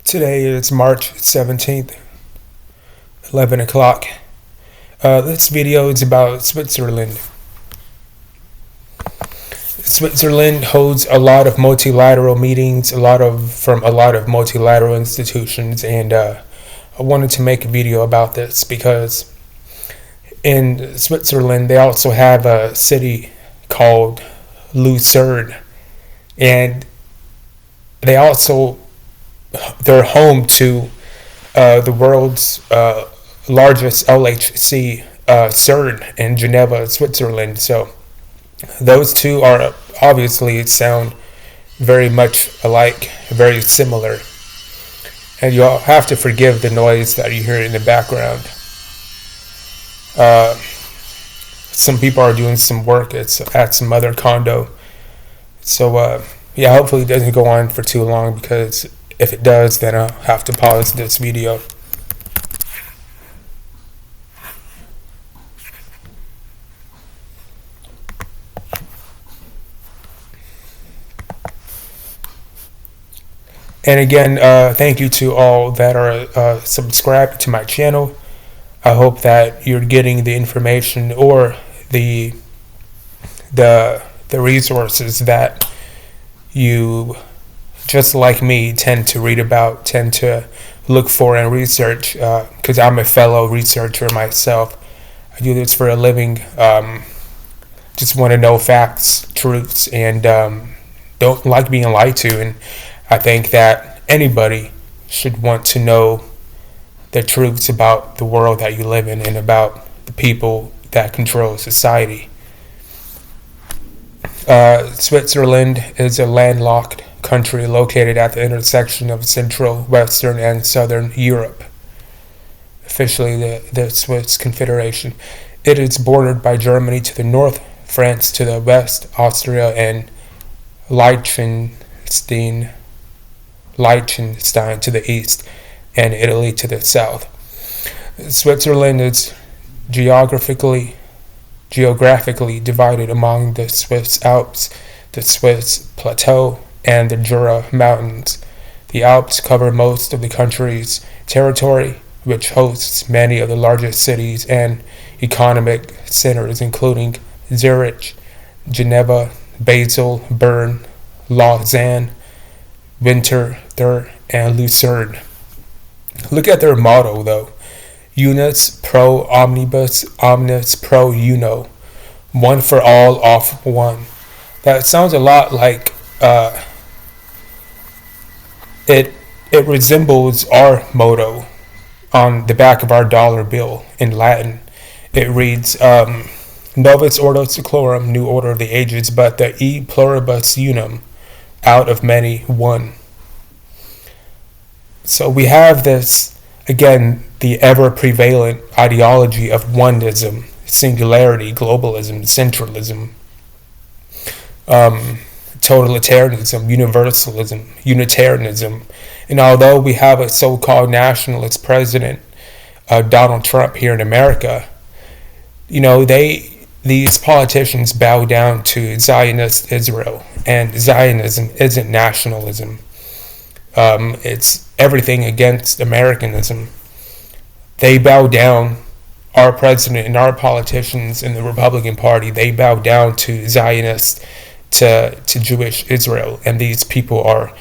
Today is March 17th, 11 o'clock. This video is about Switzerland. Switzerland holds a lot of multilateral meetings, from a lot of multilateral institutions, and I wanted to make a video about this because in Switzerland they also have a city called Lucerne, and they're home to the world's largest LHC, CERN in Geneva, Switzerland. So those two are obviously sound very much alike, very similar. And you'll have to forgive the noise that you hear in the background. Some people are doing some work at some other condo. So yeah, hopefully it doesn't go on for too long, because if it does, then I'll have to pause this video. And again, thank you to all that are subscribed to my channel. I hope that you're getting the information or the resources that you, just like me, tend to look for and research, because I'm a fellow researcher myself. I do this for a living. Just want to know facts, truths, and don't like being lied to. And I think that anybody should want to know the truths about the world that you live in and about the people that control society. Switzerland is a landlocked country located at the intersection of Central, Western, and Southern Europe, officially the Swiss Confederation. It is bordered by Germany to the north, France to the west, Austria and Liechtenstein to the east, and Italy to the south. Switzerland is geographically divided among the Swiss Alps, the Swiss Plateau, and the Jura Mountains. The Alps cover most of the country's territory, which hosts many of the largest cities and economic centers, including Zurich, Geneva, Basel, Bern, Lausanne, Winterthur, and Lucerne. Look at their motto, though. Unus pro omnibus, omnis pro uno. One for all, all for one. That sounds a lot like it resembles our motto on the back of our dollar bill in Latin. It reads, Novus Ordo Seclorum, new order of the ages, but the e pluribus unum, out of many, one. So we have this, again, the ever-prevalent ideology of oneism, singularity, globalism, centralism, totalitarianism, universalism, Unitarianism. And although we have a so-called nationalist president, Donald Trump, here in America, these politicians bow down to Zionist Israel, and Zionism isn't nationalism. It's everything against Americanism. They bow down, our president and our politicians in the Republican Party, they bow down to Zionists, to Jewish Israel, and these people are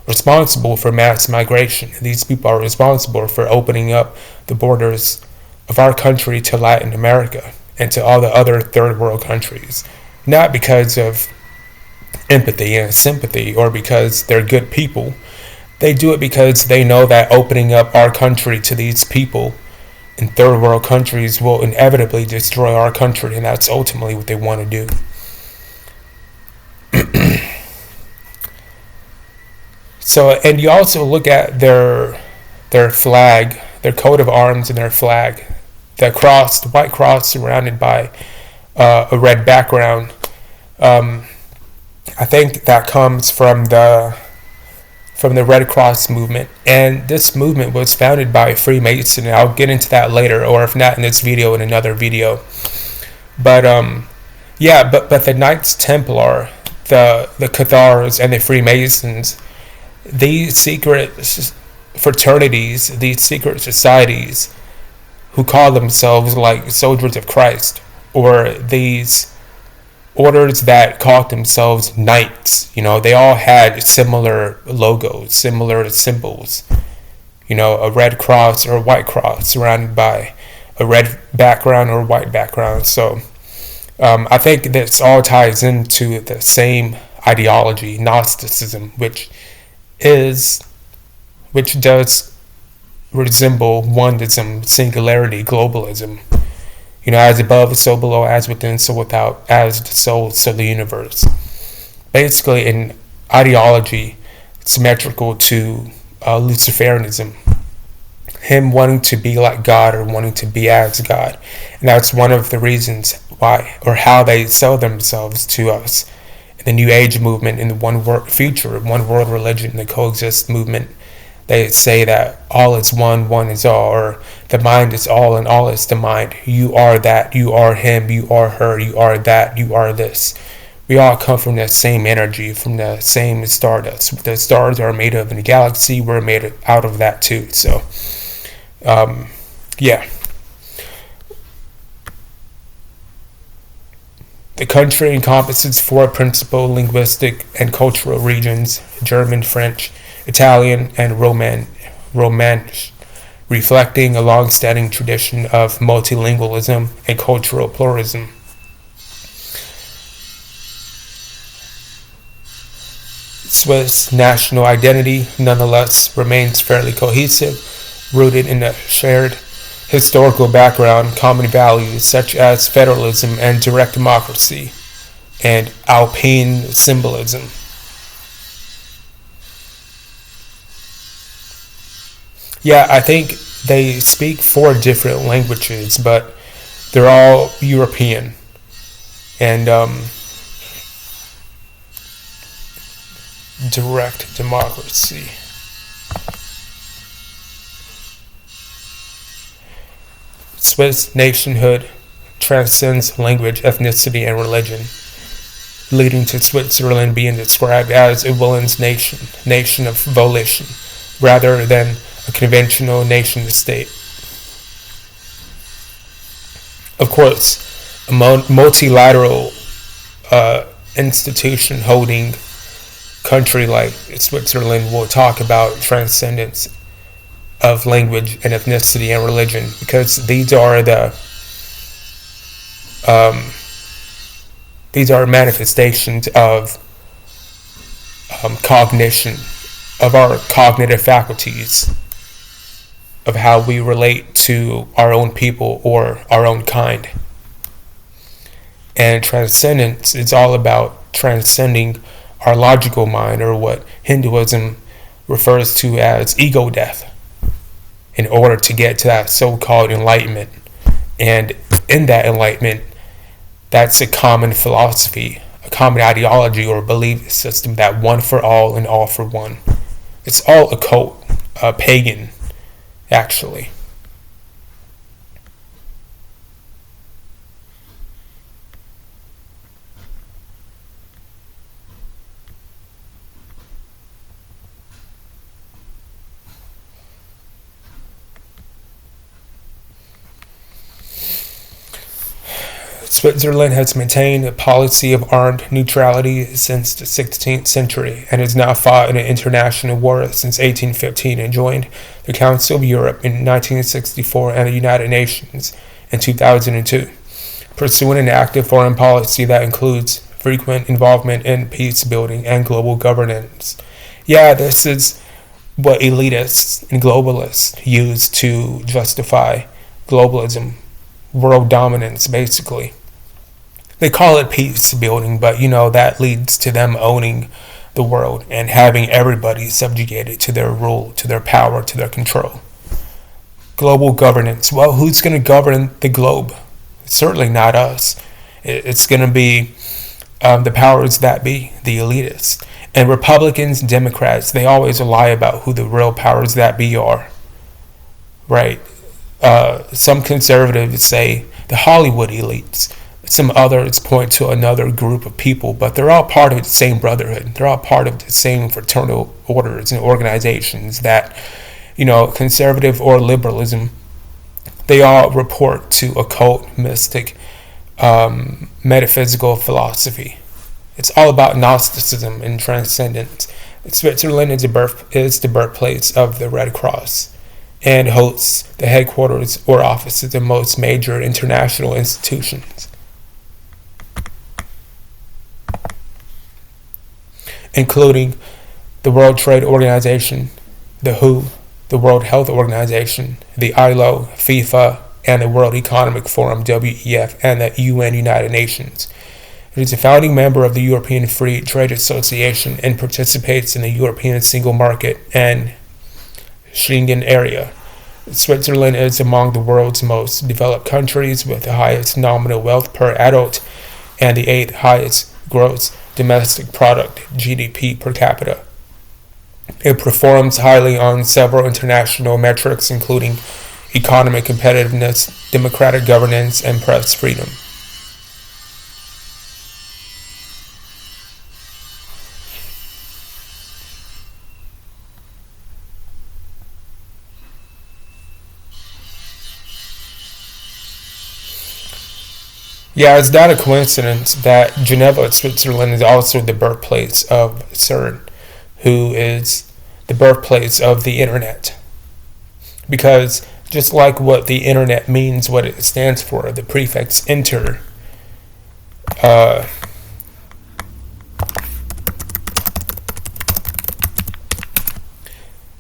responsible for mass migration. These people are responsible for opening up the borders of our country to Latin America and to all the other third world countries, not because of empathy and sympathy or because they're good people. They do it because they know that opening up our country to these people in third world countries will inevitably destroy our country, and that's ultimately what they want to do. So, and you also look at their flag, their coat of arms and their flag, the white cross surrounded by a red background. I think that comes from the Red Cross movement, and this movement was founded by a Freemason, and I'll get into that later, or if not in this video, in another video. But the Knights Templar, the Cathars, and the Freemasons, these secret fraternities, these secret societies who call themselves like soldiers of Christ, or these orders that called themselves knights. They all had similar logos, similar symbols. A red cross or a white cross surrounded by a red background or a white background. So I think this all ties into the same ideology, Gnosticism, which does resemble oneism, singularity, globalism. As above, so below, as within, so without, as the soul, so the universe. Basically, an ideology symmetrical to Luciferianism. Him wanting to be like God or wanting to be as God. And that's one of the reasons why or how they sell themselves to us. In the New Age movement, in the one world future, one world religion, the coexist movement, they say that all is one, one is all, or the mind is all and all is the mind. You are that, you are him, you are her, you are that, you are this. We all come from the same energy, from the same stardust. The stars are made of in the galaxy, we're made out of that too. So, yeah. The country encompasses 4 principal linguistic and cultural regions: German, French, Italian, and Romansh, reflecting a long-standing tradition of multilingualism and cultural pluralism. Swiss national identity, nonetheless, remains fairly cohesive, rooted in a shared historical background, common values such as federalism and direct democracy, and Alpine symbolism. Yeah, I think they speak 4 different languages, but they're all European. And direct democracy. Swiss nationhood transcends language, ethnicity, and religion, leading to Switzerland being described as a willens nation of volition, rather than a conventional nation-state. Of course, a multilateral institution holding country like Switzerland will talk about transcendence of language and ethnicity and religion, because these are manifestations of cognition, of our cognitive faculties, of how we relate to our own people or our own kind. And transcendence is all about transcending our logical mind, or what Hinduism refers to as ego death, in order to get to that so-called enlightenment. And in that enlightenment, that's a common philosophy, a common ideology or belief system, that one for all and all for one. It's all occult, pagan, actually. Switzerland has maintained a policy of armed neutrality since the 16th century and has now fought in an international war since 1815 and joined the Council of Europe in 1964 and the United Nations in 2002, pursuing an active foreign policy that includes frequent involvement in peace building and global governance. Yeah, this is what elitists and globalists use to justify globalism, world dominance, basically. They call it peace building, but that leads to them owning the world and having everybody subjugated to their rule, to their power, to their control. Global governance. Well, who's going to govern the globe? Certainly not us. It's going to be the powers that be, the elitists. And Republicans, Democrats, they always lie about who the real powers that be are. Right? Some conservatives say the Hollywood elites. Some others point to another group of people, but they're all part of the same brotherhood. They're all part of the same fraternal orders and organizations that conservative or liberalism, they all report to occult, mystic, metaphysical philosophy. It's all about Gnosticism and transcendence. Switzerland is the birthplace of the Red Cross and hosts the headquarters or offices of most major international institutions, including the World Trade Organization, the WHO, the World Health Organization, the ILO, FIFA, and the World Economic Forum, WEF, and the UN United Nations. It is a founding member of the European Free Trade Association and participates in the European Single Market and Schengen area. Switzerland is among the world's most developed countries with the highest nominal wealth per adult and the 8th highest gross domestic product, GDP, per capita. It performs highly on several international metrics, including economic competitiveness, democratic governance, and press freedom. Yeah, it's not a coincidence that Geneva, Switzerland is also the birthplace of CERN, who is the birthplace of the internet. Because just like what the internet means, what it stands for, the prefix inter,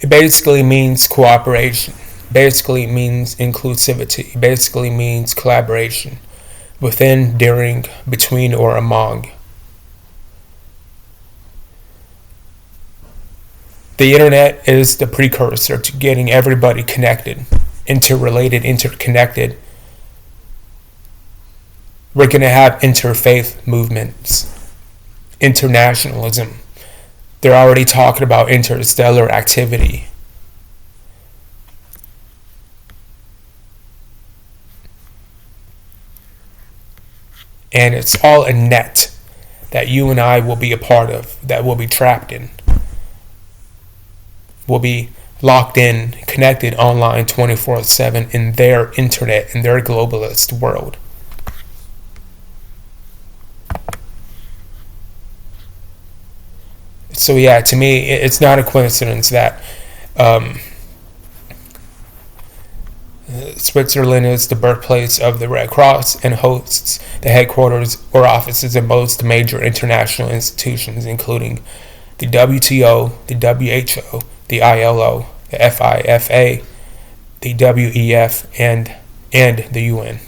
it basically means cooperation, basically means inclusivity, basically means collaboration, within, during, between, or among. The internet is the precursor to getting everybody connected, interrelated, interconnected. We're going to have interfaith movements, internationalism. They're already talking about interstellar activity. And it's all a net that you and I will be a part of, that we'll be trapped in. We'll be locked in, connected online 24/7 in their internet, in their globalist world. So yeah, to me, it's not a coincidence that Switzerland is the birthplace of the Red Cross and hosts the headquarters or offices of most major international institutions, including the WTO, the WHO, the ILO, the FIFA, the WEF, and the UN.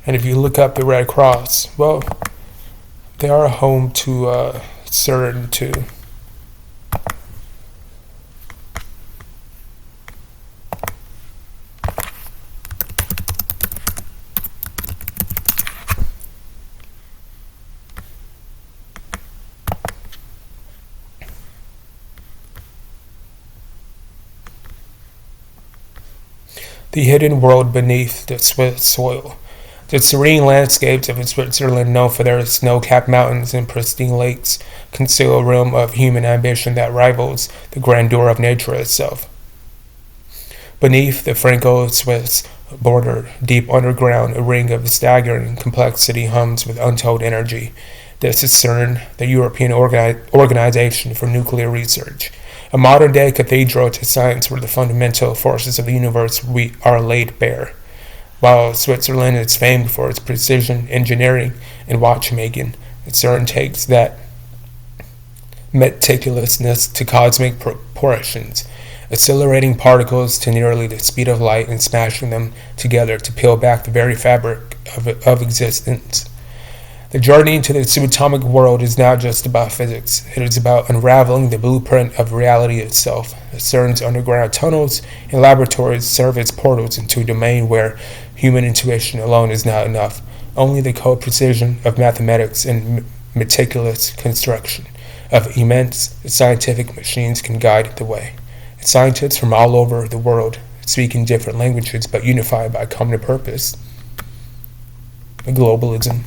And if you look up the Red Cross, well, they are home to CERN too. The hidden world beneath the Swiss soil. The serene landscapes of Switzerland, known for their snow-capped mountains and pristine lakes, conceal a realm of human ambition that rivals the grandeur of nature itself. Beneath the Franco-Swiss border, deep underground, a ring of staggering complexity hums with untold energy. This is CERN, the European Organization for Nuclear Research, a modern-day cathedral to science where the fundamental forces of the universe are laid bare. While Switzerland is famed for its precision engineering and watchmaking, CERN takes that meticulousness to cosmic proportions, accelerating particles to nearly the speed of light and smashing them together to peel back the very fabric of existence. The journey into the subatomic world is not just about physics. It is about unraveling the blueprint of reality itself. CERN's underground tunnels and laboratories serve as portals into a domain where human intuition alone is not enough. Only the cold precision of mathematics and meticulous construction of immense scientific machines can guide the way. Scientists from all over the world speaking different languages, but unified by a common purpose. Globalism.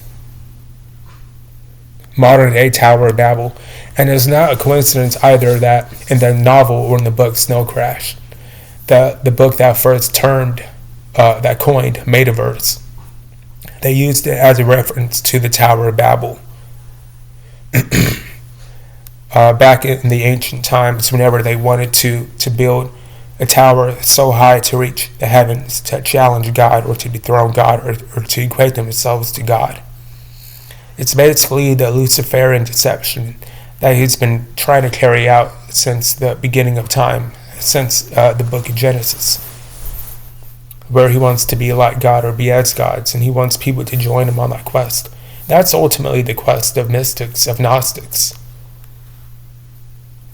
Modern day Tower of Babel. And it's not a coincidence either that in the novel or in the book Snow Crash, the book that first termed, that coined metaverse, they used it as a reference to the Tower of Babel. Back in the ancient times, whenever they wanted to build a tower so high to reach the heavens, to challenge God or to dethrone God or to equate themselves to God. It's basically the Luciferian deception that he's been trying to carry out since the beginning of time, since the book of Genesis, where he wants to be like God or be as gods, and he wants people to join him on that quest. That's ultimately the quest of mystics, of Gnostics.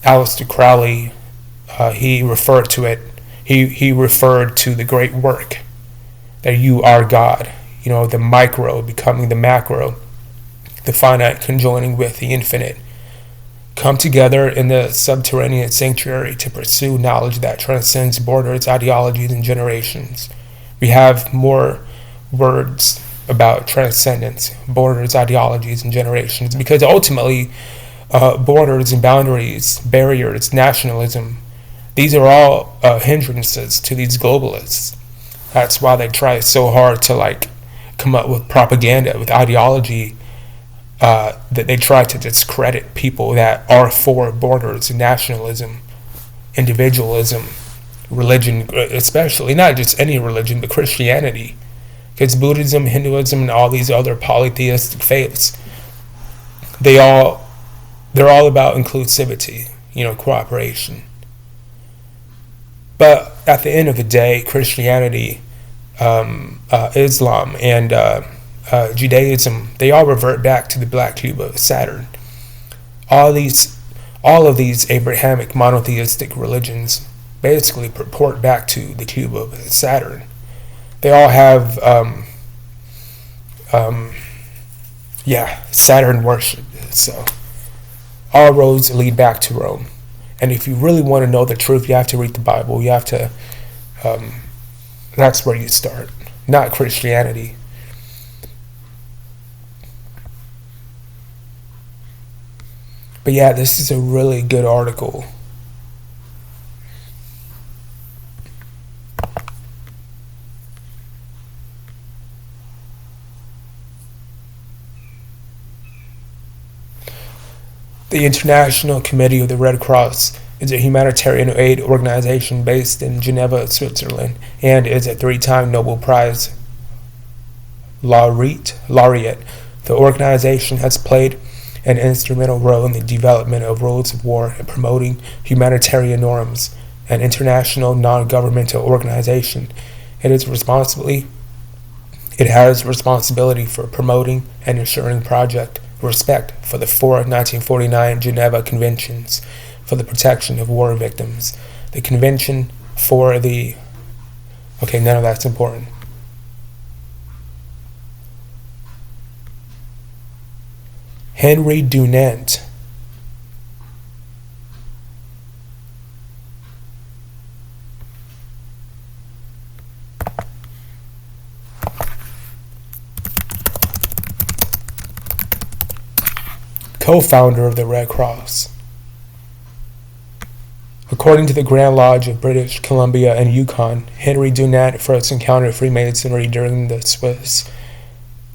Aleister Crowley, he referred to it, he referred to the great work, that you are God, the micro becoming the macro, the finite conjoining with the infinite, come together in the subterranean sanctuary to pursue knowledge that transcends borders, ideologies, and generations. We have more words about transcendence, borders, ideologies, and generations, because ultimately borders and boundaries, barriers, nationalism, these are all hindrances to these globalists. That's why they try so hard to come up with propaganda, with ideology, that they try to discredit people that are for borders, nationalism, individualism, religion, especially not just any religion, but Christianity, because Buddhism, Hinduism, and all these other polytheistic faiths, they're all about inclusivity, cooperation. But at the end of the day, Christianity, Islam, and Judaism, they all revert back to the black cube of Saturn. All of these Abrahamic monotheistic religions basically purport back to the cube of Saturn. They all have Saturn worship. So all roads lead back to Rome. And if you really want to know the truth, you have to read the Bible. You have to, that's where you start, not Christianity. But yeah, this is a really good article. The International Committee of the Red Cross is a humanitarian aid organization based in Geneva, Switzerland, and is a 3-time Nobel Prize laureate. The organization has played an instrumental role in the development of rules of war and promoting humanitarian norms. An international non-governmental organization, it has responsibility for promoting and ensuring project respect for the 4 1949 Geneva Conventions for the protection of war victims. The Convention for the... Okay, none of that's important. Henry Dunant. Co-founder of the Red Cross. According to the Grand Lodge of British Columbia and Yukon, Henry Dunant first encountered Freemasonry during the Swiss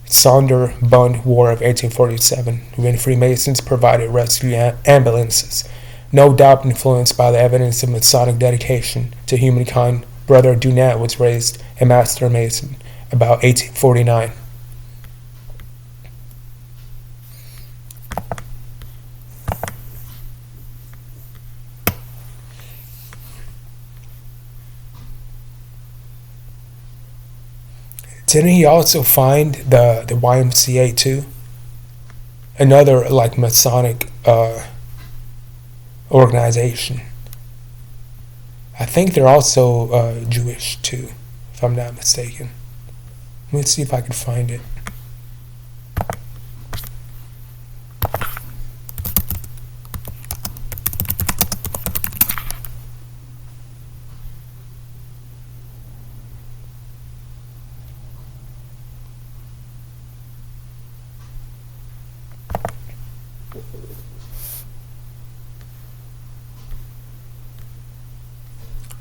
Sonderbund War of 1847, when Freemasons provided rescue ambulances. No doubt influenced by the evidence of Masonic dedication to humankind, Brother Dunant was raised a Master Mason about 1849. Didn't he also find the YMCA too? Another Masonic organization. I think they're also Jewish too, if I'm not mistaken. Let me see if I can find it.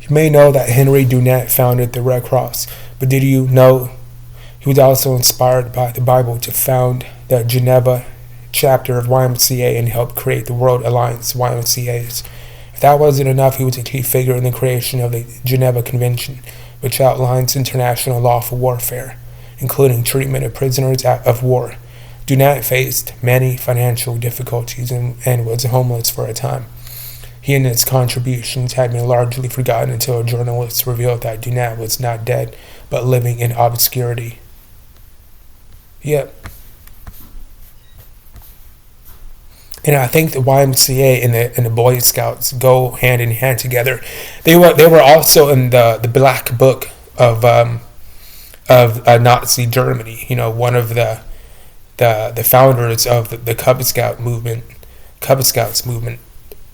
You may know that Henry Dunant founded the Red Cross, but did you know he was also inspired by the Bible to found the Geneva chapter of YMCA and help create the World Alliance YMCA's? If that wasn't enough, he was a key figure in the creation of the Geneva Convention, which outlines international law for warfare, including treatment of prisoners of war. Dunant faced many financial difficulties and was homeless for a time. He and his contributions had been largely forgotten until a journalist revealed that Dunant was not dead, but living in obscurity. Yep. And I think the YMCA and the Boy Scouts go hand in hand together. They were also in the Black Book of Nazi Germany. You know, one of the founders of the Cub Scouts movement.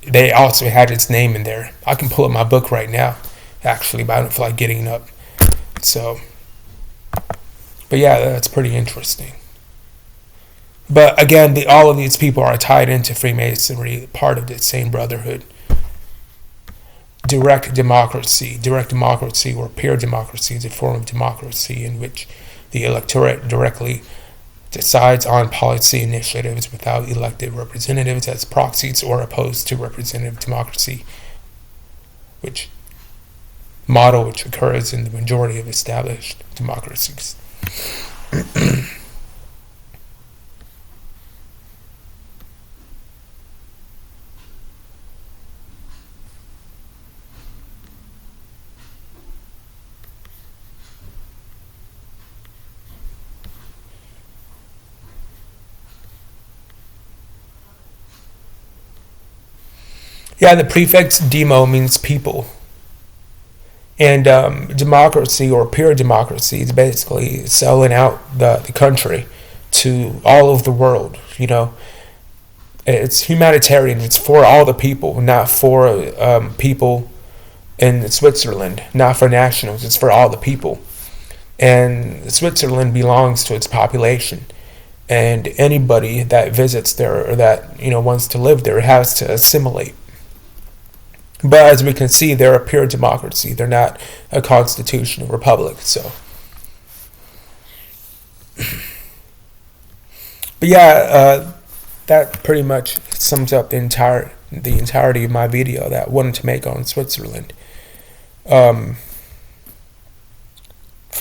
They also had its name in there. I can pull up my book right now, actually, but I don't feel like getting it up. So, but yeah, that's pretty interesting. But again, all of these people are tied into Freemasonry, part of the same brotherhood. Direct democracy or peer democracy is a form of democracy in which the electorate directly decides on policy initiatives without elected representatives as proxies, or opposed to representative democracy, which occurs in the majority of established democracies. Yeah, the prefix demo means people. And democracy or pure democracy is basically selling out the country to all of the world. You know, it's humanitarian. It's for all the people, not for people in Switzerland, not for nationals. It's for all the people. And Switzerland belongs to its population. And anybody that visits there or that, you know, wants to live there has to assimilate. But as we can see, they're a pure democracy. They're not a constitutional republic. So, but yeah, that pretty much sums up the entirety of my video that I wanted to make on Switzerland. From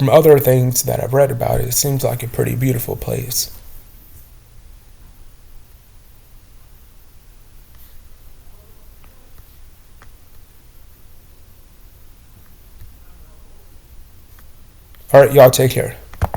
other things that I've read about it, it seems like a pretty beautiful place. All right, y'all take care.